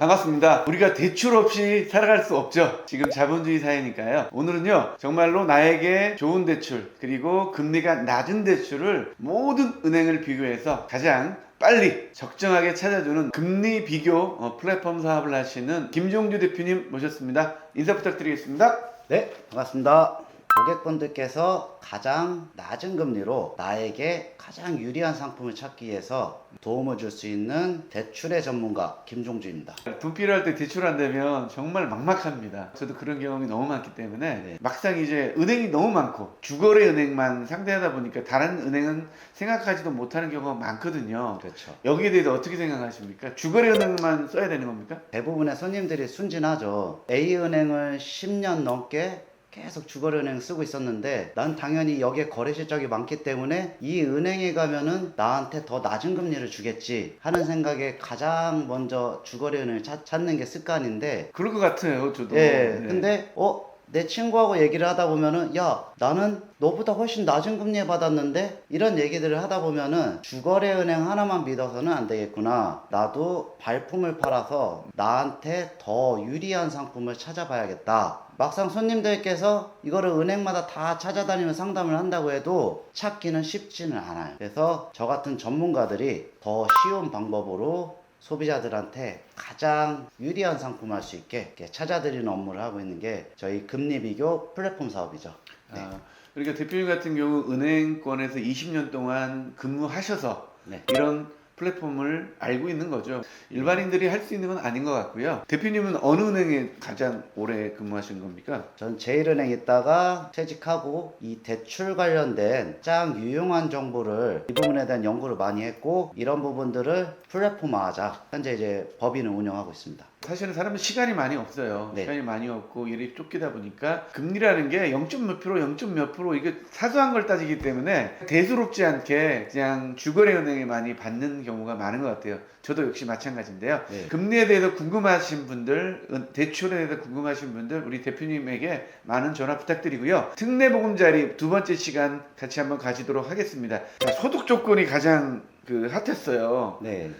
반갑습니다. 우리가 대출 없이 살아갈 수 없죠. 지금 자본주의 사회니까요. 오늘은요, 정말로 나에게 좋은 대출, 그리고 금리가 낮은 대출을 모든 은행을 비교해서 가장 빨리 적정하게 찾아주는 금리 비교 플랫폼 사업을 하시는 김종주 대표님 모셨습니다. 인사 부탁드리겠습니다. 네, 반갑습니다. 고객분들께서 가장 낮은 금리로 나에게 가장 유리한 상품을 찾기 위해서 도움을 줄 수 있는 대출의 전문가 김종주입니다. 돈 필요할 때 대출한다면 정말 막막합니다. 저도 그런 경험이 너무 많기 때문에 막상 이제 은행이 너무 많고 주거래 은행만 상대하다 보니까 다른 은행은 생각하지도 못하는 경우가 많거든요. 그렇죠. 여기에 대해서 어떻게 생각하십니까? 주거래 은행만 써야 되는 겁니까? 대부분의 손님들이 순진하죠. A은행을 10년 넘게 계속 주거래은행 쓰고 있었는데 난 당연히 여기에 거래 실적이 많기 때문에 이 은행에 가면은 나한테 더 낮은 금리를 주겠지 하는 생각에 가장 먼저 주거래은행을 찾는 게 습관인데, 그럴 것 같아요, 저도. 예, 네. 근데 내 친구하고 얘기를 하다 보면은 야, 나는 너보다 훨씬 낮은 금리에 받았는데, 이런 얘기들을 하다 보면은 주거래은행 하나만 믿어서는 안 되겠구나, 나도 발품을 팔아서 나한테 더 유리한 상품을 찾아봐야겠다. 막상 손님들께서 이거를 은행마다 다 찾아다니면 상담을 한다고 해도 찾기는 쉽지는 않아요. 그래서 저 같은 전문가들이 더 쉬운 방법으로 소비자들한테 가장 유리한 상품을 할 수 있게 이렇게 찾아드리는 업무를 하고 있는 게 저희 금리 비교 플랫폼 사업이죠. 네. 그러니까 대표님 같은 경우 은행권에서 20년 동안 근무하셔서 네. 이런 플랫폼을 알고 있는 거죠. 일반인들이 할 수 있는 건 아닌 것 같고요. 대표님은 어느 은행에 가장 오래 근무하신 겁니까? 전 제일은행에 있다가 퇴직하고 이 대출 관련된 가장 유용한 정보를, 이 부분에 대한 연구를 많이 했고, 이런 부분들을 플랫폼화하자 현재 이제 법인을 운영하고 있습니다. 사실은 사람은 시간이 많이 없어요. 네. 시간이 많이 없고 일이 쫓기다 보니까 금리라는 게 0. 몇 프로, 0. 몇 프로, 이게 사소한 걸 따지기 때문에 대수롭지 않게 그냥 주거래 은행에 많이 받는 경우가 많은 것 같아요. 저도 역시 마찬가지인데요. 네. 금리에 대해서 궁금하신 분들, 대출에 대해서 궁금하신 분들, 우리 대표님에게 많은 전화 부탁드리고요. 특례보금자리 두 번째 시간 같이 한번 가지도록 하겠습니다. 자, 소득 조건이 가장 핫했어요. 네.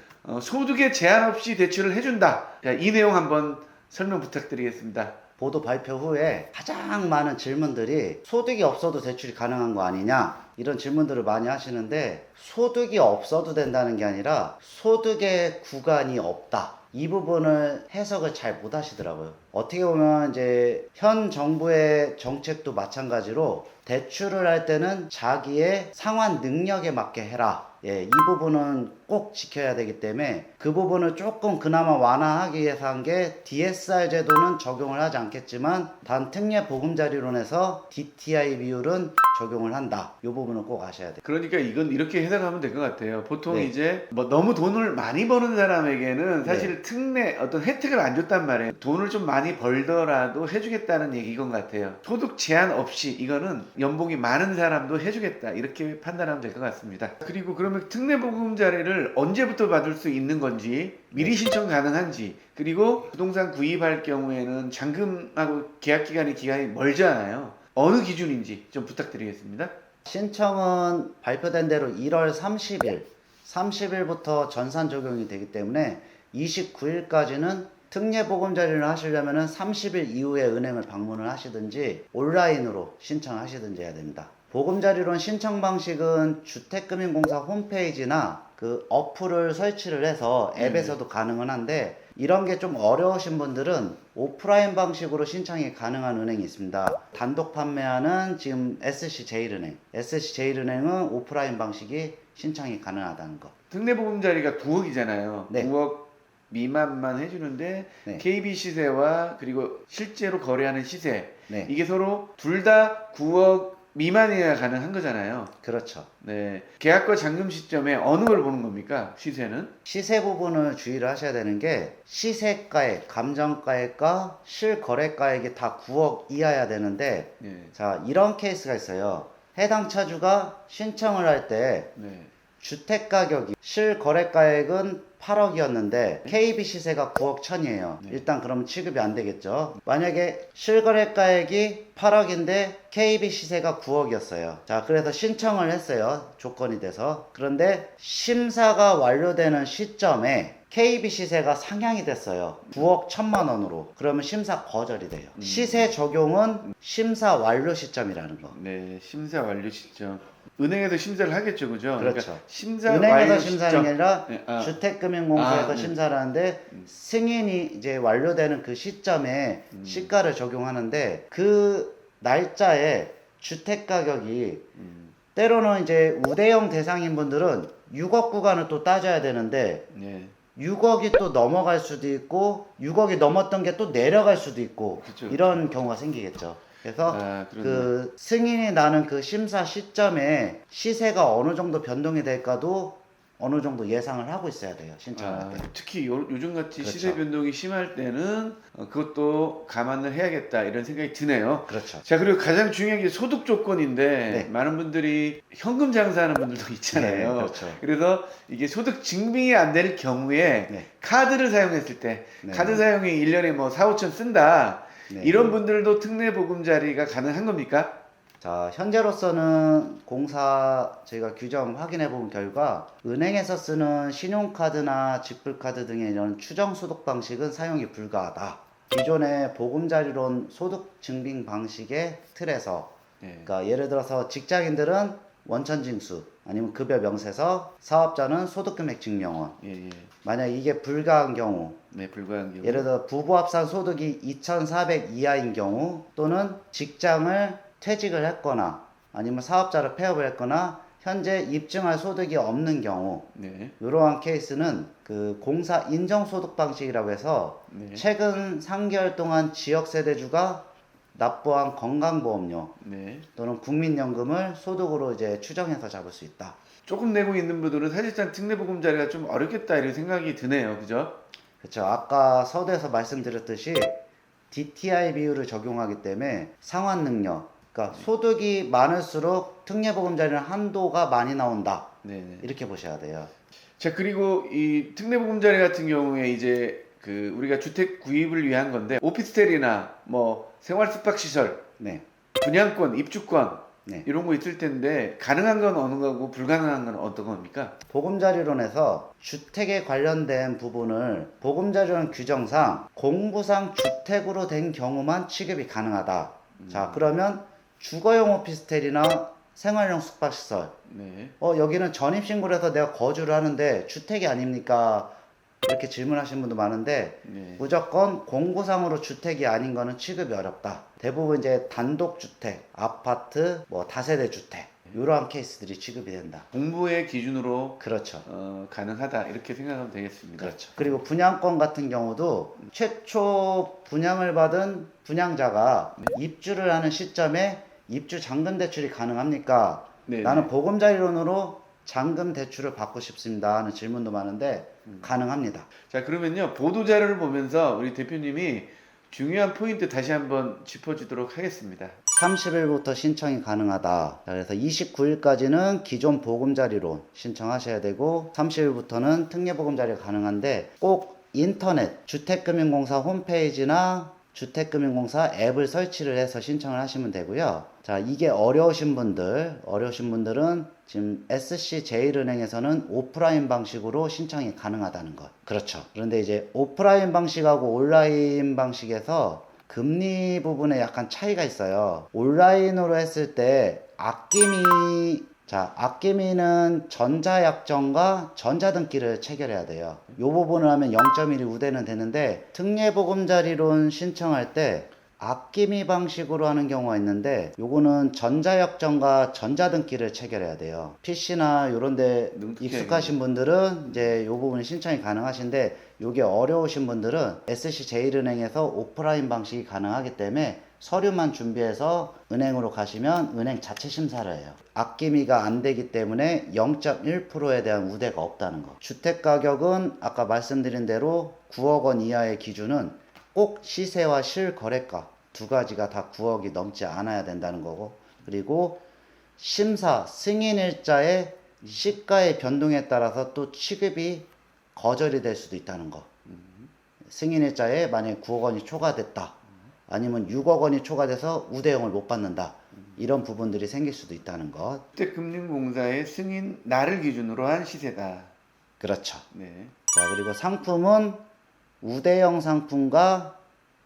소득에 제한 없이 대출을 해준다. 자, 이 내용 한번 설명 부탁드리겠습니다. 보도 발표 후에 가장 많은 질문들이 소득이 없어도 대출이 가능한 거 아니냐, 이런 질문들을 많이 하시는데, 소득이 없어도 된다는 게 아니라 소득의 구간이 없다, 이 부분을 해석을 잘 못 하시더라고요. 어떻게 보면 이제 현 정부의 정책도 마찬가지로 대출을 할 때는 자기의 상환 능력에 맞게 해라, 이 부분은 꼭 지켜야 되기 때문에 그 부분을 조금 그나마 완화하기 위해서 한 게 DSR 제도는 적용을 하지 않겠지만 단 특례 보금자리론에서 DTI 비율은 적용을 한다. 이 부분은 꼭 아셔야 돼요. 그러니까 이건 이렇게 해석하면 될 것 같아요. 보통 네. 이제 뭐 너무 돈을 많이 버는 사람에게는 사실 특례 어떤 혜택을 안 줬단 말이에요. 돈을 좀 많이 벌더라도 해주겠다는 얘기인 것 같아요. 소득 제한 없이 이거는 연봉이 많은 사람도 해주겠다, 이렇게 판단하면 될 것 같습니다. 그리고 그러면 특례보금자리를 언제부터 받을 수 있는 건지, 미리 신청 가능한지, 그리고 부동산 구입할 경우에는 잔금하고 계약 기간이 멀잖아요. 어느 기준인지 좀 부탁드리겠습니다. 신청은 발표된 대로 1월 30일부터 전산 적용이 되기 때문에 29일까지는 특례 보금자리를 하시려면 30일 이후에 은행을 방문을 하시든지 온라인으로 신청하시든지 해야 됩니다. 보금자리론 신청 방식은 주택금융공사 홈페이지나 그 어플을 설치를 해서 앱에서도 가능은 한데, 이런 게 좀 어려우신 분들은 오프라인 방식으로 신청이 가능한 은행이 있습니다. 단독 판매하는 지금 SC제일은행은 오프라인 방식이 신청이 가능하다는 거. 특례보금자리가 9억이잖아요. 네. 9억 미만만 해주는데 네. KB 시세와 그리고 실제로 거래하는 시세, 네. 이게 서로 둘 다 9억 미만이어야 가능한 거잖아요. 그렇죠. 네. 계약과 잔금 시점에 어느 걸 보는 겁니까? 시세는? 시세 부분을 주의를 하셔야 되는 게, 시세가액, 감정가액과 실거래가액이 다 9억 이하여야 되는데, 네. 자, 이런 케이스가 있어요. 해당 차주가 신청을 할 때 네. 주택가격이 실거래가액은 8억이었는데 KB 시세가 9억 1천이에요. 일단 그럼 취급이 안 되겠죠. 만약에 실거래가액이 8억인데 KB 시세가 9억이었어요. 자, 그래서 신청을 했어요. 조건이 돼서. 그런데 심사가 완료되는 시점에 KB 시세가 상향이 됐어요. 9억 1천만 원으로. 그러면 심사 거절이 돼요. 시세 적용은 심사 완료 시점이라는 거. 네, 심사 완료 시점. 은행에서 심사를 하겠죠, 그죠? 그렇죠. 그러니까 심사 은행에서 완료 심사하는 게 시점. 아니라 네, 아. 주택금융공사에서 아, 네. 심사를 하는데 승인이 이제 완료되는 그 시점에 시가를 적용하는데 그 날짜에 주택 가격이 때로는 이제 우대형 대상인 분들은 6억 구간을 또 따져야 되는데 네, 6억이 또 넘어갈 수도 있고 6억이 넘었던 게 또 내려갈 수도 있고 그쵸, 이런 경우가 생기겠죠. 그래서 아, 그러네. 그 승인이 나는 그 심사 시점에 시세가 어느 정도 변동이 될까도 어느 정도 예상을 하고 있어야 돼요. 신청할 때. 특히 요즘같이 그렇죠. 시세 변동이 심할 때는 그것도 감안을 해야겠다 이런 생각이 드네요. 그렇죠. 자, 그리고 가장 중요한 게 소득 조건인데 네. 많은 분들이 현금 장사하는 분들도 있잖아요. 네, 그렇죠. 그래서 이게 소득 증빙이 안 될 경우에 네. 카드를 사용했을 때 네. 카드 사용이 1년에 뭐 4, 5천 쓴다. 네. 이런 분들도 특례 보금자리가 가능한 겁니까? 자, 현재로서는 공사 저희가 규정 확인해 본 결과 은행에서 쓰는 신용카드나 직불카드 등의 이런 추정 소득 방식은 사용이 불가하다. 기존의 보금자리론 소득 증빙 방식의 틀에서 네. 그러니까 예를 들어서 직장인들은 원천징수 아니면 급여 명세서, 사업자는 소득금액 증명원. 예, 예. 만약 이게 불가한 경우, 네, 불가한 경우. 예를 들어 부부 합산 소득이 2,400 이하인 경우 또는 직장을 퇴직을 했거나 아니면 사업자를 폐업을 했거나 현재 입증할 소득이 없는 경우 네. 이러한 케이스는 그 공사 인정 소득 방식이라고 해서 네. 최근 3개월 동안 지역 세대주가 납부한 건강보험료 네. 또는 국민연금을 소득으로 이제 추정해서 잡을 수 있다. 조금 내고 있는 분들은 사실상 특례 보금자리가 좀 어렵겠다 이런 생각이 드네요. 그죠? 그렇죠. 아까 서두에서 말씀드렸듯이 DTI 비율을 적용하기 때문에 상환 능력, 그러니까 소득이 많을수록 특례보금자리는 한도가 많이 나온다. 네. 네. 이렇게 보셔야 돼요. 자, 그리고 이 특례 보금자리 같은 경우에 이제 그 우리가 주택 구입을 위한 건데 오피스텔이나 뭐 생활 숙박 시설, 네, 분양권, 입주권 네. 이런 거 있을 텐데 가능한 건 어느 거고 불가능한 건 어떤 겁니까? 보금자리론에서 주택에 관련된 부분을 보금자리론 규정상 공부상 주택으로 된 경우만 취급이 가능하다. 자, 그러면 주거용 오피스텔이나 생활용 숙박시설. 네. 여기는 전입신고를 해서 내가 거주를 하는데 주택이 아닙니까? 이렇게 질문하시는 분도 많은데 네. 무조건 공구상으로 주택이 아닌 거는 취급이 어렵다. 대부분 이제 단독주택, 아파트, 뭐 다세대 주택 이러한 케이스들이 취급이 된다. 공부의 기준으로 그렇죠. 가능하다 이렇게 생각하면 되겠습니다. 그렇죠. 그리고 분양권 같은 경우도 최초 분양을 받은 분양자가 입주를 하는 시점에 입주 잔금 대출이 가능합니까? 네. 나는 보금자리론으로 잔금 대출을 받고 싶습니다 하는 질문도 많은데 가능합니다. 자, 그러면요 보도 자료를 보면서 우리 대표님이 중요한 포인트 다시 한번 짚어주도록 하겠습니다. 30일부터 신청이 가능하다. 자, 그래서 29일까지는 기존 보금자리론 신청하셔야 되고 30일부터는 특례보금자리가 가능한데 꼭 인터넷 주택금융공사 홈페이지나 주택금융공사 앱을 설치를 해서 신청을 하시면 되고요. 자, 이게 어려우신 분들은 지금 SC제일은행에서는 오프라인 방식으로 신청이 가능하다는 것. 그렇죠. 그런데 이제 오프라인 방식하고 온라인 방식에서 금리 부분에 약간 차이가 있어요. 온라인으로 했을 때 앞기미는 전자약정과 전자등기를 체결해야 돼요. 이 부분을 하면 0.1이 우대는 되는데 특례보금자리론 신청할 때 앞기미 방식으로 하는 경우가 있는데 요거는 전자약정과 전자등기를 체결해야 돼요. PC나 요런데 익숙하신 분들은 이제 요 부분 신청이 가능하신데 요게 어려우신 분들은 SC제일은행에서 오프라인 방식이 가능하기 때문에 서류만 준비해서 은행으로 가시면 은행 자체 심사를 해요. 앞기미가 안 되기 때문에 0.1%에 대한 우대가 없다는 거. 주택 가격은 아까 말씀드린 대로 9억 원 이하의 기준은 꼭 시세와 실거래가 두 가지가 다 9억이 넘지 않아야 된다는 거고, 그리고 심사 승인일자의 시가의 변동에 따라서 또 취급이 거절이 될 수도 있다는 거. 승인일자에 만약에 9억 원이 초과됐다, 아니면 6억 원이 초과돼서 우대형을 못 받는다, 이런 부분들이 생길 수도 있다는 것. 주택금융공사의 승인 날을 기준으로 한 시세다. 그렇죠. 네. 자, 그리고 상품은 우대형 상품과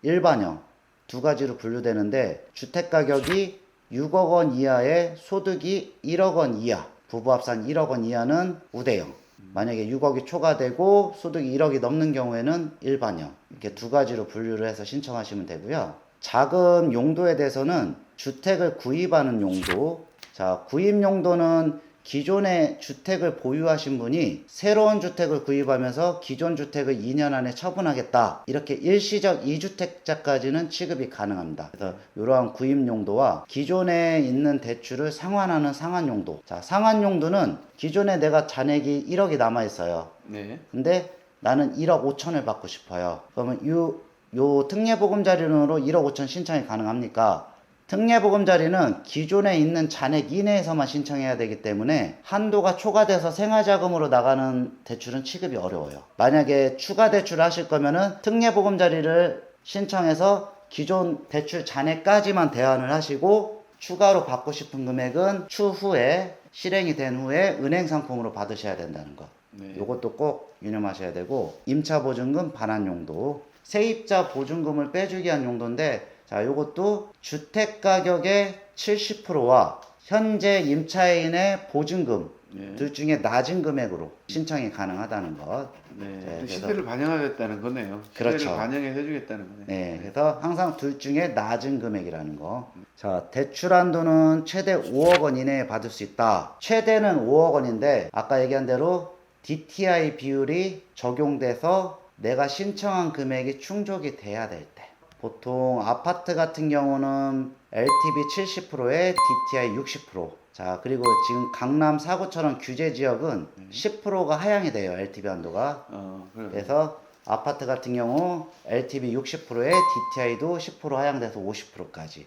일반형 두 가지로 분류되는데 주택 가격이 6억 원 이하에 소득이 1억 원 이하, 부부 합산 1억 원 이하는 우대형. 만약에 6억이 초과되고 소득이 1억이 넘는 경우에는 일반형. 이렇게 두 가지로 분류를 해서 신청하시면 되고요. 자금 용도에 대해서는 주택을 구입하는 용도. 자, 구입 용도는 기존의 주택을 보유하신 분이 새로운 주택을 구입하면서 기존 주택을 2년 안에 처분하겠다. 이렇게 일시적 2주택자까지는 취급이 가능합니다. 그래서 이러한 구입 용도와 기존에 있는 대출을 상환하는 상환 용도. 자, 상환 용도는 기존에 내가 잔액이 1억이 남아 있어요. 네. 근데 나는 1억 5천을 받고 싶어요. 그러면 요 특례보금자리론으로 1억 5천 신청이 가능합니까? 특례보금자리는 기존에 있는 잔액 이내에서만 신청해야 되기 때문에 한도가 초과돼서 생활자금으로 나가는 대출은 취급이 어려워요. 만약에 추가 대출을 하실 거면은 특례보금자리를 신청해서 기존 대출 잔액까지만 대환을 하시고 추가로 받고 싶은 금액은 추후에 실행이 된 후에 은행 상품으로 받으셔야 된다는 거. 네. 요것도 꼭 유념하셔야 되고, 임차보증금 반환 용도, 세입자 보증금을 빼주기 위한 용도인데, 자, 요것도 주택 가격의 70%와 현재 임차인의 보증금 네. 둘 중에 낮은 금액으로 신청이 가능하다는 것. 네. 네, 또 그래서- 시대를 반영하겠다는 거네요. 시대를 그렇죠. 반영해서 해주겠다는 거네. 네, 그래서 항상 둘 중에 낮은 금액이라는 거. 자, 대출 한도는 최대 5억 원 이내에 받을 수 있다. 최대는 5억 원인데 아까 얘기한 대로 DTI 비율이 적용돼서 내가 신청한 금액이 충족이 돼야 될 때. 보통 아파트 같은 경우는 LTV 70%에 DTI 60%. 자, 그리고 지금 강남 사구처럼 규제 지역은 10%가 하향이 돼요, LTV 한도가. 그래. 그래서 아파트 같은 경우 LTV 60%에 DTI도 10% 하향돼서 50%까지.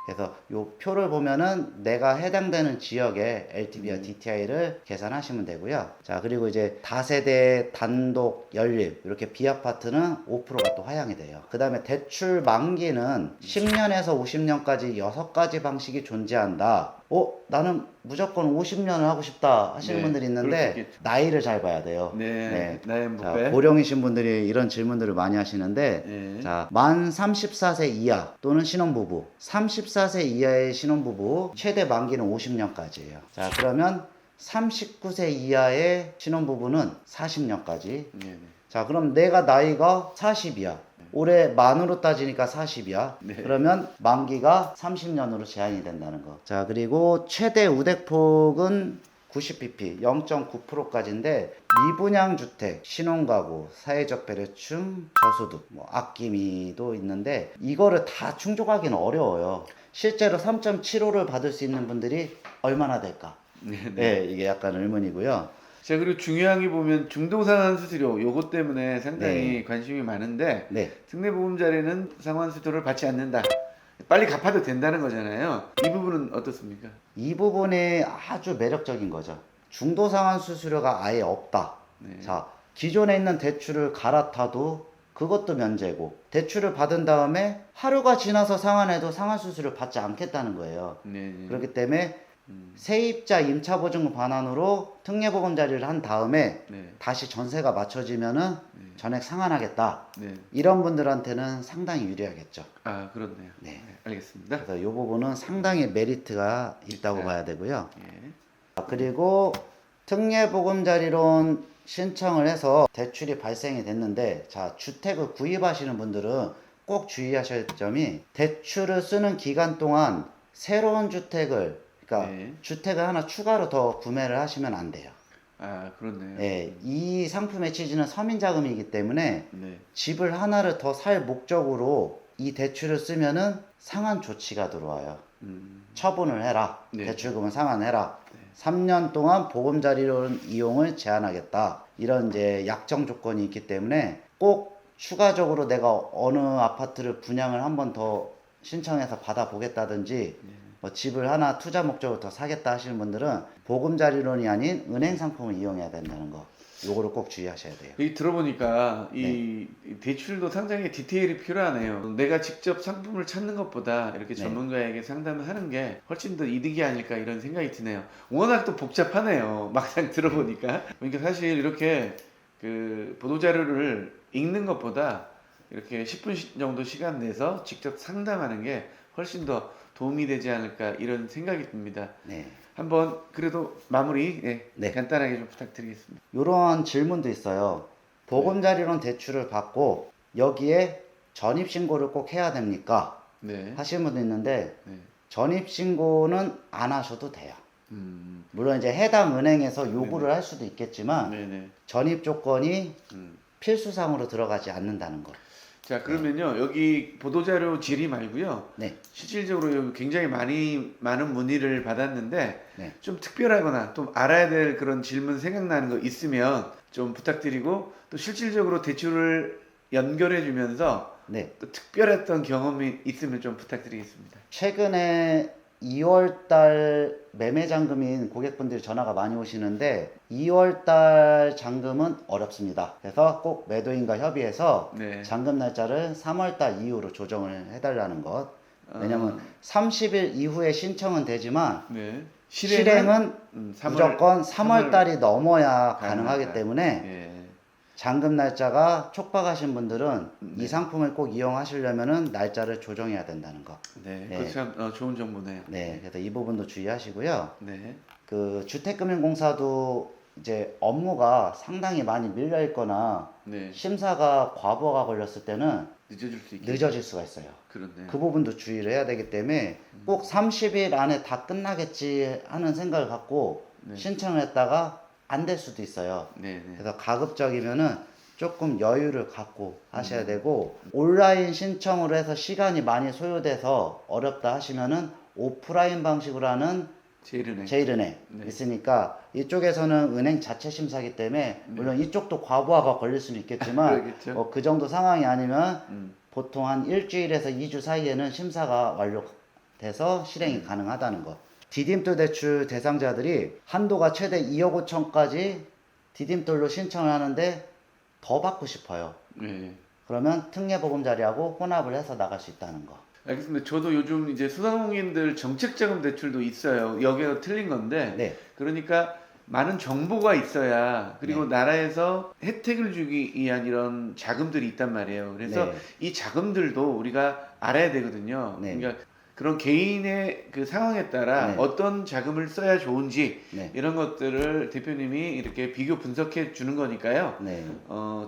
그래서 요 표를 보면은 내가 해당되는 지역의 LTV와 DTI를 계산하시면 되고요. 자, 그리고 이제 다세대, 단독, 연립 이렇게 B아파트는 5%가 또 하향이 돼요. 그 다음에 대출 만기는 10년에서 50년까지 6가지 방식이 존재한다. 나는 무조건 50년을 하고 싶다 하시는 네, 분들이 그럴 수 있는데 있겠죠. 나이를 잘 봐야 돼요. 네. 나의 자, 목배. 고령이신 분들이 이런 질문들을 많이 하시는데, 네. 자, 만 34세 이하 또는 신혼부부, 34세 이하의 신혼부부 최대 만기는 50년까지예요. 자, 그러면 39세 이하의 신혼부부는 40년까지. 네. 자, 그럼 내가 나이가 40이야. 올해 만으로 따지니까 40이야. 네. 그러면 만기가 30년으로 제한이 된다는 거. 자, 그리고 최대 우대폭은 90bp, 0.9%까지인데 미분양 주택, 신혼가구, 사회적 배려층, 저소득, 아끼미도 있는데 이거를 다 충족하기는 어려워요. 실제로 3.75를 받을 수 있는 분들이 얼마나 될까? 네, 이게 약간 의문이고요. 자, 그리고 중요한 게 보면 중도상환 수수료 요것 때문에 상당히 관심이 많은데 네. 특례보험자리는 상환 수수료를 받지 않는다. 빨리 갚아도 된다는 거잖아요. 이 부분은 어떻습니까? 이 부분이 아주 매력적인 거죠. 중도상환 수수료가 아예 없다. 네. 자, 기존에 있는 대출을 갈아타도 그것도 면제고, 대출을 받은 다음에 하루가 지나서 상환해도 상환 수수료 받지 않겠다는 거예요. 네. 그렇기 때문에 세입자 임차보증금 반환으로 특례보금자리를 한 다음에 네. 다시 전세가 맞춰지면은 전액 상환하겠다. 네. 이런 분들한테는 상당히 유리하겠죠. 아, 그렇네요. 네. 알겠습니다. 그래서 이 부분은 상당히 메리트가 있다고 네. 봐야 되고요. 예. 그리고 특례보금자리론 신청을 해서 대출이 발생이 됐는데, 자, 주택을 구입하시는 분들은 꼭 주의하셔야 할 점이 대출을 쓰는 기간 동안 새로운 주택을, 그러니까 네. 주택을 하나 추가로 더 구매를 하시면 안 돼요. 아, 그렇네요. 예, 이 상품의 취지는 서민자금이기 때문에 네. 집을 하나를 더 살 목적으로 이 대출을 쓰면은 상환 조치가 들어와요. 처분을 해라. 네. 대출금을 상환해라. 3년 동안 보금자리론 이용을 제한하겠다. 이런 이제 약정 조건이 있기 때문에 꼭 추가적으로 내가 어느 아파트를 분양을 한 번 더 신청해서 받아보겠다든지 뭐 집을 하나 투자 목적으로 더 사겠다 하시는 분들은 보금자리론이 아닌 은행 상품을 이용해야 된다는 거. 요거를 꼭 주의하셔야 돼요. 이 들어보니까 이 대출도 상당히 디테일이 필요하네요. 내가 직접 상품을 찾는 것보다 이렇게 네. 전문가에게 상담을 하는 게 훨씬 더 이득이 아닐까 이런 생각이 드네요. 워낙 또 복잡하네요. 막상 들어보니까. 그러니까 사실 이렇게 그 보도자료를 읽는 것보다 이렇게 10분 정도 시간 내서 직접 상담하는 게 훨씬 더 도움이 되지 않을까 이런 생각이 듭니다. 네. 한번 그래도 마무리 네. 간단하게 좀 부탁드리겠습니다. 이런 질문도 있어요. 보금자리론 대출을 받고 여기에 전입신고를 꼭 해야 됩니까? 네. 하시는 분도 있는데 네. 전입신고는 안 하셔도 돼요. 음. 물론 이제 해당 은행에서 요구를 할 수도 있겠지만 네네. 전입 조건이 음. 필수상으로 들어가지 않는다는 거. 자 그러면요 여기 보도자료 질의 말고요 네. 실질적으로 여기 굉장히 많은 문의를 받았는데 네. 좀 특별하거나 또 알아야 될 그런 질문 생각나는 거 있으면 좀 부탁드리고 또 실질적으로 대출을 연결해 주면서 네. 또 특별했던 경험이 있으면 좀 부탁드리겠습니다. 최근에 2월달 매매 잔금인 고객분들이 전화가 많이 오시는데 2월달 잔금은 어렵습니다. 그래서 꼭 매도인과 협의해서 네. 잔금 날짜를 3월달 이후로 조정을 해달라는 것. 왜냐면 아, 30일 이후에 신청은 되지만 네. 실행은 3월, 무조건 3월달이 넘어야 가능하다. 가능하기 때문에 예. 잔금 날짜가 촉박하신 분들은 네. 이 상품을 꼭 이용하시려면은 날짜를 조정해야 된다는 거. 네. 네. 그거 참 좋은 정보네요. 네, 그래서 이 부분도 주의하시고요. 네. 그 주택금융공사도 이제 업무가 상당히 많이 밀려 있거나 네. 심사가 과부하가 걸렸을 때는 늦어질 수 있겠네요. 늦어질 수가 있어요. 그렇네. 그 부분도 주의를 해야 되기 때문에 꼭 30일 안에 다 끝나겠지 하는 생각을 갖고 네. 신청을 했다가 안 될 수도 있어요. 네. 네. 그래서 가급적이면은 조금 여유를 갖고 하셔야 되고 온라인 신청으로 해서 시간이 많이 소요돼서 어렵다 하시면은 오프라인 방식으로 하는 제일은행. 제일은행 네. 있으니까 이쪽에서는 은행 자체 심사기 때문에 물론 이쪽도 과부하가 걸릴 수는 있겠지만 그러겠죠. 그 정도 상황이 아니면 음. 보통 한 일주일에서 2주 사이에는 심사가 완료돼서 실행이 가능하다는 거. 디딤돌 대출 대상자들이 한도가 최대 2억 5천까지 디딤돌로 신청을 하는데 더 받고 싶어요. 네. 그러면 특례보금자리하고 혼합을 해서 나갈 수 있다는 거. 알겠습니다. 저도 요즘 이제 소상공인들 정책자금 대출도 있어요. 여기가 틀린 건데. 네. 그러니까 많은 정보가 있어야 그리고 네. 나라에서 혜택을 주기 위한 이런 자금들이 있단 말이에요. 그래서 네. 이 자금들도 우리가 알아야 되거든요. 네. 그러니까 그런 개인의 그 상황에 따라 네. 어떤 자금을 써야 좋은지 네. 이런 것들을 대표님이 이렇게 비교 분석해 주는 거니까요. 네.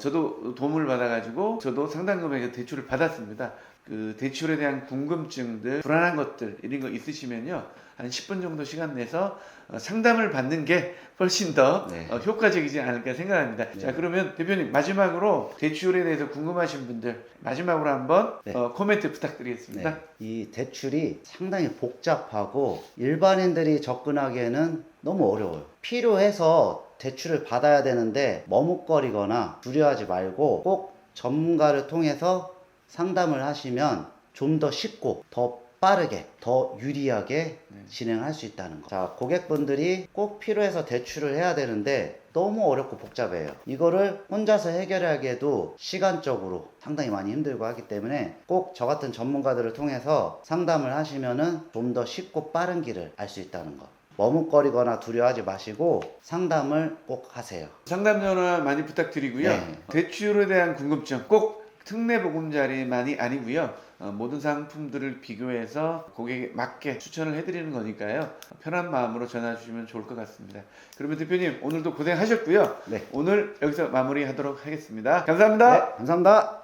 저도 도움을 받아가지고 저도 상당 금액의 대출을 받았습니다. 그 대출에 대한 궁금증들, 불안한 것들 이런 거 있으시면요. 한 10분 정도 시간 내서 상담을 받는 게 훨씬 더 네. 효과적이지 않을까 생각합니다. 네. 자, 그러면 대표님 마지막으로 대출에 대해서 궁금하신 분들 마지막으로 한번 네. 코멘트 부탁드리겠습니다. 네. 이 대출이 상당히 복잡하고 일반인들이 접근하기에는 너무 어려워요. 필요해서 대출을 받아야 되는데 머뭇거리거나 두려워하지 말고 꼭 전문가를 통해서 상담을 하시면 좀 더 쉽고 더 빠르게 더 유리하게 진행할 수 있다는 거. 자, 고객분들이 꼭 필요해서 대출을 해야 되는데 너무 어렵고 복잡해요. 이거를 혼자서 해결하기에도 시간적으로 상당히 많이 힘들고 하기 때문에 꼭 저 같은 전문가들을 통해서 상담을 하시면은 좀 더 쉽고 빠른 길을 알 수 있다는 거. 머뭇거리거나 두려워하지 마시고 상담을 꼭 하세요. 상담 전화 많이 부탁드리고요. 네. 대출에 대한 궁금증 꼭 특례보금자리만이 아니고요. 모든 상품들을 비교해서 고객에 맞게 추천을 해드리는 거니까요. 편한 마음으로 전화 주시면 좋을 것 같습니다. 그러면 대표님 오늘도 고생하셨고요. 네. 오늘 여기서 마무리하도록 하겠습니다. 감사합니다. 네, 감사합니다.